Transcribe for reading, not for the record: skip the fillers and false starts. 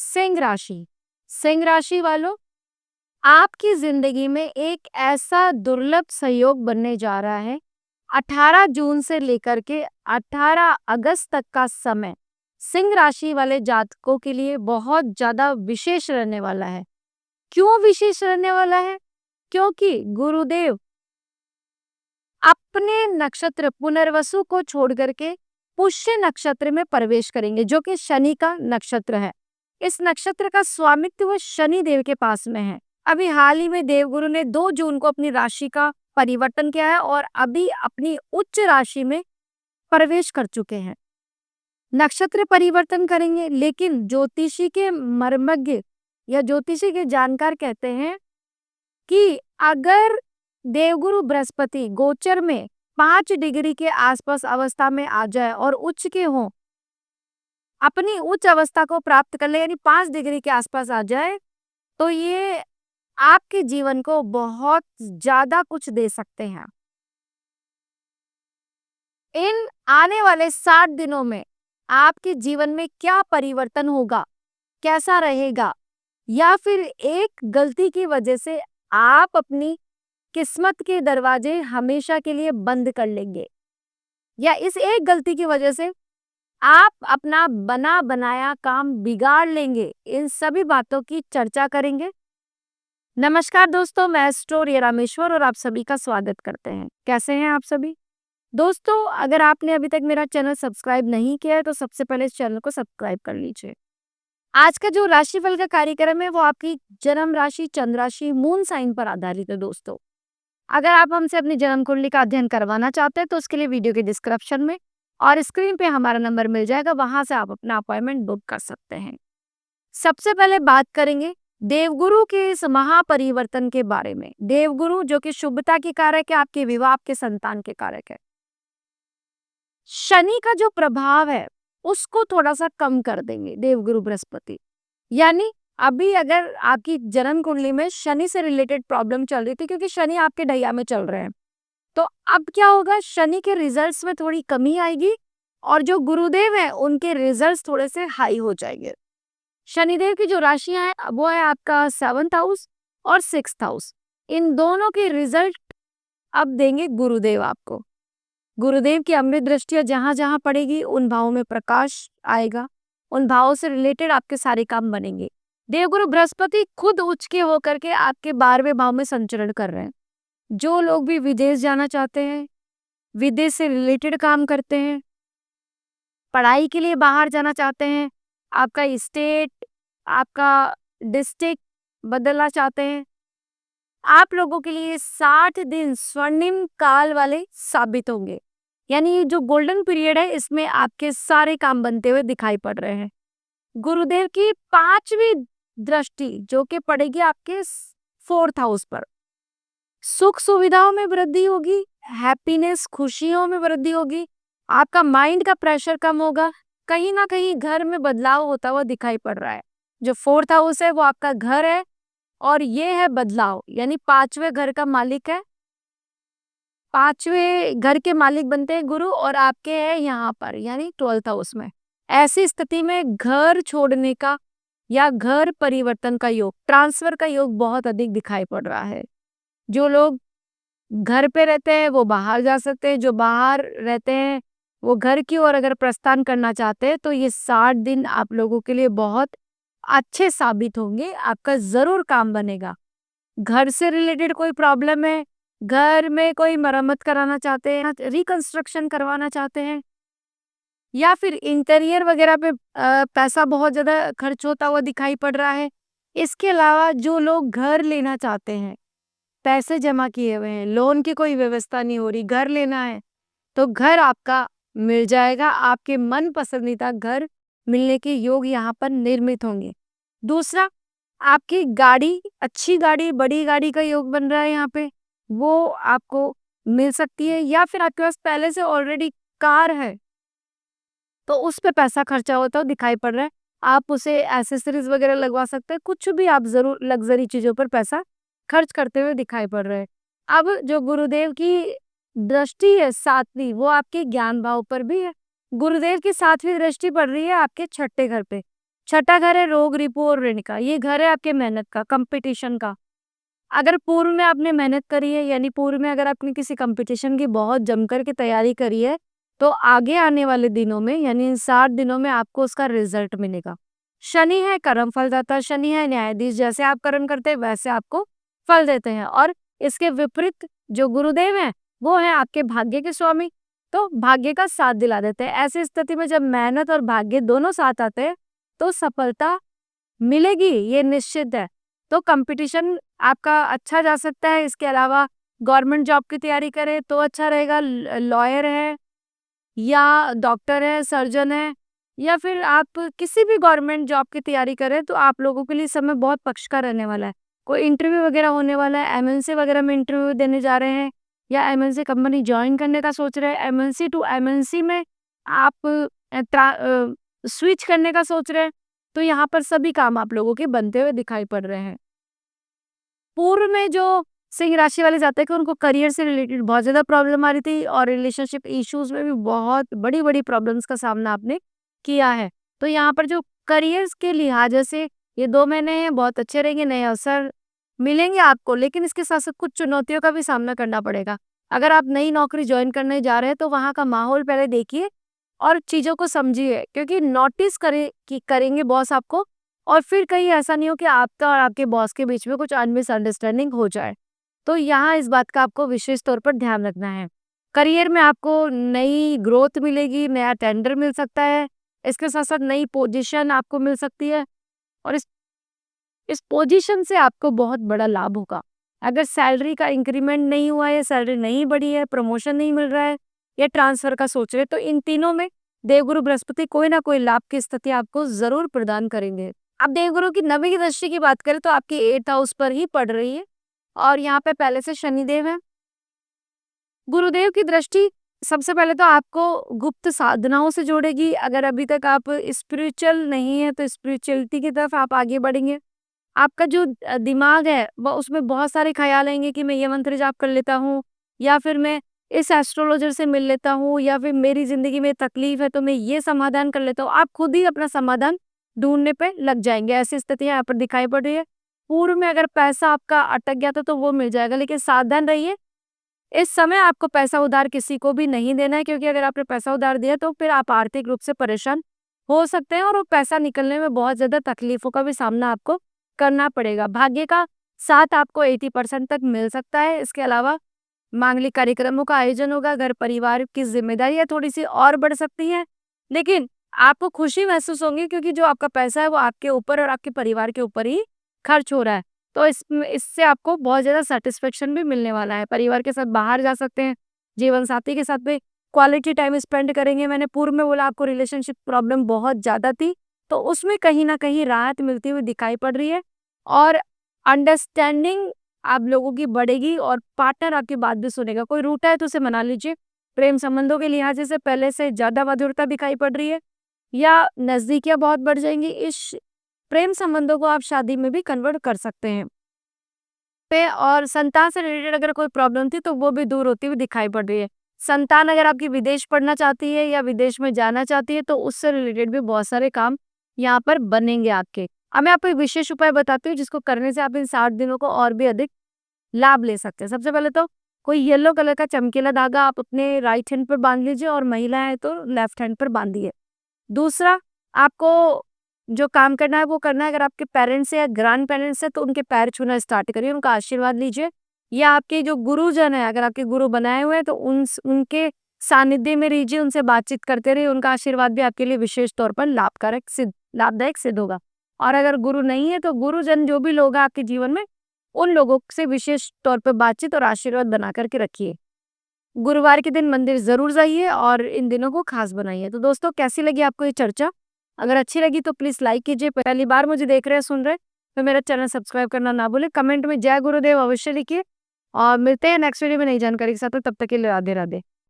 सिंह राशि। सिंह राशि वालों, आपकी जिंदगी में एक ऐसा दुर्लभ सहयोग बनने जा रहा है। 18 जून से लेकर के 18 अगस्त तक का समय सिंह राशि वाले जातकों के लिए बहुत ज्यादा विशेष रहने वाला है। क्यों विशेष रहने वाला है? क्योंकि गुरुदेव अपने नक्षत्र पुनर्वसु को छोड़ करके पुष्य नक्षत्र में प्रवेश करेंगे, जो कि शनि का नक्षत्र है। इस नक्षत्र का स्वामित्व शनि देव के पास में है। अभी हाल ही में देवगुरु ने 2 जून को अपनी राशि का परिवर्तन किया है और अभी अपनी उच्च राशि में प्रवेश कर चुके हैं। नक्षत्र परिवर्तन करेंगे, लेकिन ज्योतिषी के मर्मज्ञ या ज्योतिषी के जानकार कहते हैं कि अगर देवगुरु बृहस्पति गोचर में 5 डिग्री के आसपास अवस्था में आ जाए और उच्च के हो, अपनी उच्च अवस्था को प्राप्त कर ले, यानी 5 डिग्री के आसपास आ जाए, तो ये आपके जीवन को बहुत ज्यादा कुछ दे सकते हैं। इन आने वाले 60 दिनों में आपके जीवन में क्या परिवर्तन होगा, कैसा रहेगा, या फिर एक गलती की वजह से आप अपनी किस्मत के दरवाजे हमेशा के लिए बंद कर लेंगे, या इस एक गलती की वजह से आप अपना बना बनाया काम बिगाड़ लेंगे, इन सभी बातों की चर्चा करेंगे। नमस्कार दोस्तों, मैं एस्ट्रो रामेश्वर और आप सभी का स्वागत करते हैं। कैसे हैं आप सभी दोस्तों? अगर आपने अभी तक मेरा चैनल सब्सक्राइब नहीं किया है तो सबसे पहले इस चैनल को सब्सक्राइब कर लीजिए। आज का जो राशिफल का कार्यक्रम है वो आपकी जन्म राशि, चंद्र राशि, मून साइन पर आधारित है दोस्तों। अगर आप हमसे अपनी जन्म कुंडली का अध्ययन करवाना चाहते हैं तो उसके लिए वीडियो के डिस्क्रिप्शन में और स्क्रीन पे हमारा नंबर मिल जाएगा, वहां से आप अपना अपॉइंटमेंट बुक कर सकते हैं। सबसे पहले बात करेंगे देवगुरु के इस महापरिवर्तन के बारे में। देवगुरु जो कि शुभता के कारक है, आपके विवाह, आपके संतान के कारक है। शनि का जो प्रभाव है उसको थोड़ा सा कम कर देंगे देवगुरु बृहस्पति। यानी अभी अगर आपकी जन्म कुंडली में शनि से रिलेटेड प्रॉब्लम चल रही थी, क्योंकि शनि आपके ढैया में चल रहे हैं, तो अब क्या होगा, शनि के रिजल्ट्स में थोड़ी कमी आएगी और जो गुरुदेव है उनके रिजल्ट्स थोड़े से हाई हो जाएंगे। शनिदेव की जो राशियां हैं वो है आपका 7th हाउस और 6th हाउस। इन दोनों के रिजल्ट अब देंगे गुरुदेव आपको। गुरुदेव की अमृत दृष्टियां जहां जहां पड़ेगी उन भावों में प्रकाश आएगा, उन भावों से रिलेटेड आपके सारे काम बनेंगे। देवगुरु बृहस्पति खुद उच्च के होकर के आपके 12वें भाव में संचरण कर रहे हैं। जो लोग भी विदेश जाना चाहते हैं, विदेश से रिलेटेड काम करते हैं, पढ़ाई के लिए बाहर जाना चाहते हैं, आपका स्टेट, आपका डिस्ट्रिक्ट बदलना चाहते हैं, आप लोगों के लिए 60 दिन स्वर्णिम काल वाले साबित होंगे। यानी ये जो गोल्डन पीरियड है इसमें आपके सारे काम बनते हुए दिखाई पड़ रहे हैं। गुरुदेव की 5वीं दृष्टि जो कि पड़ेगी आपके 4th हाउस पर, सुख सुविधाओं में वृद्धि होगी, हैप्पीनेस, खुशियों में वृद्धि होगी, आपका माइंड का प्रेशर कम होगा, कहीं ना कहीं घर में बदलाव होता हुआ दिखाई पड़ रहा है। जो 4th हाउस है वो आपका घर है और ये है बदलाव, यानी 5वें घर का मालिक है। 5वें घर के मालिक बनते हैं गुरु और आपके है यहाँ पर, यानी 12th हाउस में। ऐसी स्थिति में घर छोड़ने का या घर परिवर्तन का योग, ट्रांसफर का योग बहुत अधिक दिखाई पड़ रहा है। जो लोग घर पे रहते हैं वो बाहर जा सकते हैं, जो बाहर रहते हैं वो घर की ओर अगर प्रस्थान करना चाहते हैं तो ये 60 दिन आप लोगों के लिए बहुत अच्छे साबित होंगे, आपका जरूर काम बनेगा। घर से रिलेटेड कोई प्रॉब्लम है, घर में कोई मरम्मत कराना चाहते हैं, रिकंस्ट्रक्शन करवाना चाहते हैं, या फिर इंटीरियर वगैरह पे पैसा बहुत ज्यादा खर्च होता हुआ दिखाई पड़ रहा है। इसके अलावा जो लोग घर लेना चाहते हैं, पैसे जमा किए हुए हैं, लोन की कोई व्यवस्था नहीं हो रही, घर लेना है, तो घर आपका मिल जाएगा। आपके मन पसंदीदा घर मिलने के योग यहाँ पर निर्मित होंगे। दूसरा, आपकी गाड़ी, अच्छी गाड़ी, बड़ी गाड़ी का योग बन रहा है यहाँ पे, वो आपको मिल सकती है। या फिर आपके पास पहले से ऑलरेडी कार है तो उस पे पैसा खर्चा होता हुआ दिखाई पड़ रहा है, आप उसे एसेसरीज वगैरह लगवा सकते हैं। कुछ भी आप जरूर लग्जरी चीजों पर पैसा खर्च करते हुए दिखाई पड़ रहे हैं। अब जो गुरुदेव की दृष्टि है 7वीं, वो आपके ज्ञान भाव पर भी है। गुरुदेव की 7वीं दृष्टि पड़ रही है आपके 6ठे घर पे। छठा घर है रोग, रिपू और ऋण का। ये घर है आपके मेहनत का, कंपटीशन का। अगर पूर्व में आपने मेहनत करी है, यानी पूर्व में अगर आपने किसी कंपटीशन की बहुत जमकर के तैयारी करी है, तो आगे आने वाले दिनों में यानी इन 60 दिनों में आपको उसका रिजल्ट मिलेगा। शनि है कर्म फलदाता, शनि है न्यायाधीश, जैसे आप कर्म करते हैं वैसे आपको फल देते हैं। और इसके विपरीत जो गुरुदेव हैं, वो हैं आपके भाग्य के स्वामी, तो भाग्य का साथ दिला देते हैं। ऐसी स्थिति में जब मेहनत और भाग्य दोनों साथ आते हैं, तो सफलता मिलेगी, ये निश्चित है। तो कंपटीशन आपका अच्छा जा सकता है। इसके अलावा गवर्नमेंट जॉब की तैयारी करें तो अच्छा रहेगा। लॉयर है या डॉक्टर है, सर्जन है, या फिर आप किसी भी गवर्नमेंट जॉब की तैयारी करें तो आप लोगों के लिए समय बहुत पक्ष का रहने वाला है। कोई इंटरव्यू वगैरह होने वाला है, एमएनसी वगैरह में इंटरव्यू देने जा रहे हैं या एमएनसी कंपनी ज्वाइन करने का सोच रहे हैं, एमएनसी टू एमएनसी में आप स्विच करने का सोच रहे हैं, तो यहाँ पर सभी काम आप लोगों के बनते हुए दिखाई पड़ रहे हैं। पूर्व में जो सिंह राशि वाले जाते हैं कि उनको करियर से रिलेटेड बहुत ज़्यादा प्रॉब्लम आ रही थी और रिलेशनशिप इश्यूज में भी बहुत बड़ी-बड़ी प्रॉब्लम्स का सामना आपने किया है। तो यहाँ पर जो करियर्स के लिहाज से ये 2 महीने हैं, बहुत अच्छे रहेंगे, नए अवसर मिलेंगे आपको, लेकिन इसके साथ-साथ कुछ चुनौतियों का भी सामना करना पड़ेगा। अगर आप नई नौकरी जॉइन करने जा रहे हैं, तो वहाँ का माहौल पहले देखिए और चीज़ों को समझिए, क्योंकि नोटिस करेंगे बॉस आपको, और फिर कहीं ऐसा नहीं हो कि आपका और आपके बॉस के बीच में कुछ मिसअंडरस्टैंडिंग हो जाए। तो यहाँ इस बात का आपको विशेष तौर पर ध्यान रखना है। करियर में आपको नई ग्रोथ मिलेगी, नया टेंडर मिल सकता है, इसके साथ-साथ नई पोजीशन आपको मिल सकती है और इस पोजीशन से आपको बहुत बड़ा लाभ होगा। अगर सैलरी का इंक्रीमेंट नहीं हुआ है, सैलरी नहीं बढ़ी है, प्रमोशन नहीं मिल रहा है या ट्रांसफर का सोच रहे हैं, तो इन तीनों में देवगुरु बृहस्पति कोई ना कोई लाभ की स्थिति आपको ज़रूर प्रदान करेंगे। अब देवगुरु की नवीं की दृष्टि की बात करें तो आपकी 8th हाउस पर ही पड़ रही है और यहाँ पे पहले से शनिदेव है। गुरुदेव की दृष्टि सबसे पहले तो आपको गुप्त साधनाओं से जोड़ेगी। अगर अभी तक आप स्पिरिचुअल नहीं है तो स्पिरिचुअलिटी की तरफ आप आगे बढ़ेंगे। आपका जो दिमाग है वो उसमें बहुत सारे ख्याल आएंगे कि मैं ये मंत्र जाप कर लेता हूँ या फिर मैं इस एस्ट्रोलॉजर से मिल लेता हूँ या फिर मेरी जिंदगी में तकलीफ है तो मैं ये समाधान कर लेता हूँ। आप खुद ही अपना समाधान ढूंढने पे लग जाएंगे। ऐसी स्थिति यहाँ पर दिखाई पड़ रही है। पूर्व में अगर पैसा आपका अटक गया था तो वो मिल जाएगा, लेकिन सावधान रहिए, इस समय आपको पैसा उधार किसी को भी नहीं देना है, क्योंकि अगर आपने पैसा उधार दिया तो फिर आप आर्थिक रूप से परेशान हो सकते हैं और वो पैसा निकलने में बहुत ज्यादा तकलीफों का भी सामना आपको करना पड़ेगा। भाग्य का साथ आपको 80% तक मिल सकता है। इसके अलावा मांगलिक कार्यक्रमों का आयोजन होगा, घर परिवार की जिम्मेदारियां थोड़ी सी और बढ़ सकती हैं, लेकिन आपको खुशी महसूस होगी क्योंकि जो आपका पैसा है वो आपके ऊपर और आपके परिवार के ऊपर ही खर्च हो रहा है। तो इससे आपको बहुत ज़्यादा सैटिस्फैक्शन भी मिलने वाला है। परिवार के साथ बाहर जा सकते हैं, जीवन साथी के साथ भी क्वालिटी टाइम स्पेंड करेंगे। मैंने पूर्व में बोला आपको रिलेशनशिप प्रॉब्लम बहुत ज़्यादा थी, तो उसमें कहीं न कहीं राहत मिलती हुई दिखाई पड़ रही है और अंडरस्टैंडिंग आप लोगों की बढ़ेगी और पार्टनर आपकी बात भी सुनेगा। कोई रूठा है तो उसे मना लीजिए। प्रेम संबंधों के लिहाज से पहले से ज़्यादा मधुरता दिखाई पड़ रही है या नज़दीकियाँ बहुत बढ़ जाएँगी। इस प्रेम संबंधों को आप शादी में भी कन्वर्ट कर सकते हैं। पे और संतान से रिलेटेड अगर कोई प्रॉब्लम थी तो वो भी दूर होती हुई दिखाई पड़ रही है। संतान अगर आपकी विदेश पढ़ना चाहती है या विदेश में जाना चाहती है तो उससे रिलेटेड भी बहुत सारे काम यहाँ पर बनेंगे आपके। अब मैं आपको एक विशेष उपाय बताती हूँ जिसको करने से आप इन 60 दिनों को और भी अधिक लाभ ले सकते हैं। सबसे पहले तो कोई येलो कलर का चमकीला धागा आप अपने राइट हैंड पर बांध लीजिए और महिला है तो लेफ्ट हैंड पर बांधिए। दूसरा, आपको जो काम करना है वो करना है। अगर आपके पेरेंट्स या ग्रैंड पेरेंट्स है तो उनके पैर छूना स्टार्ट करिए, उनका आशीर्वाद लीजिए। या आपके जो गुरुजन है, अगर आपके गुरु बनाए हुए हैं तो उनके सानिध्य में रहिए, उनसे बातचीत करते रहिए। उनका आशीर्वाद भी आपके लिए विशेष तौर पर लाभदायक सिद्ध होगा। और अगर गुरु नहीं है तो गुरुजन जो भी लोग हैं आपके जीवन में, उन लोगों से विशेष तौर पर बातचीत और आशीर्वाद बना करके रखिए। गुरुवार के दिन मंदिर जरूर जाइए और इन दिनों को खास बनाइए। तो दोस्तों, कैसी लगी आपको ये चर्चा? अगर अच्छी लगी तो प्लीज लाइक कीजिए। पहली बार मुझे देख रहे हैं, सुन रहे हैं तो मेरा चैनल सब्सक्राइब करना ना भूले। कमेंट में जय गुरुदेव अवश्य लिखिए और मिलते हैं नेक्स्ट वीडियो में नई जानकारी के साथ। तब तक के लिए राधे राधे।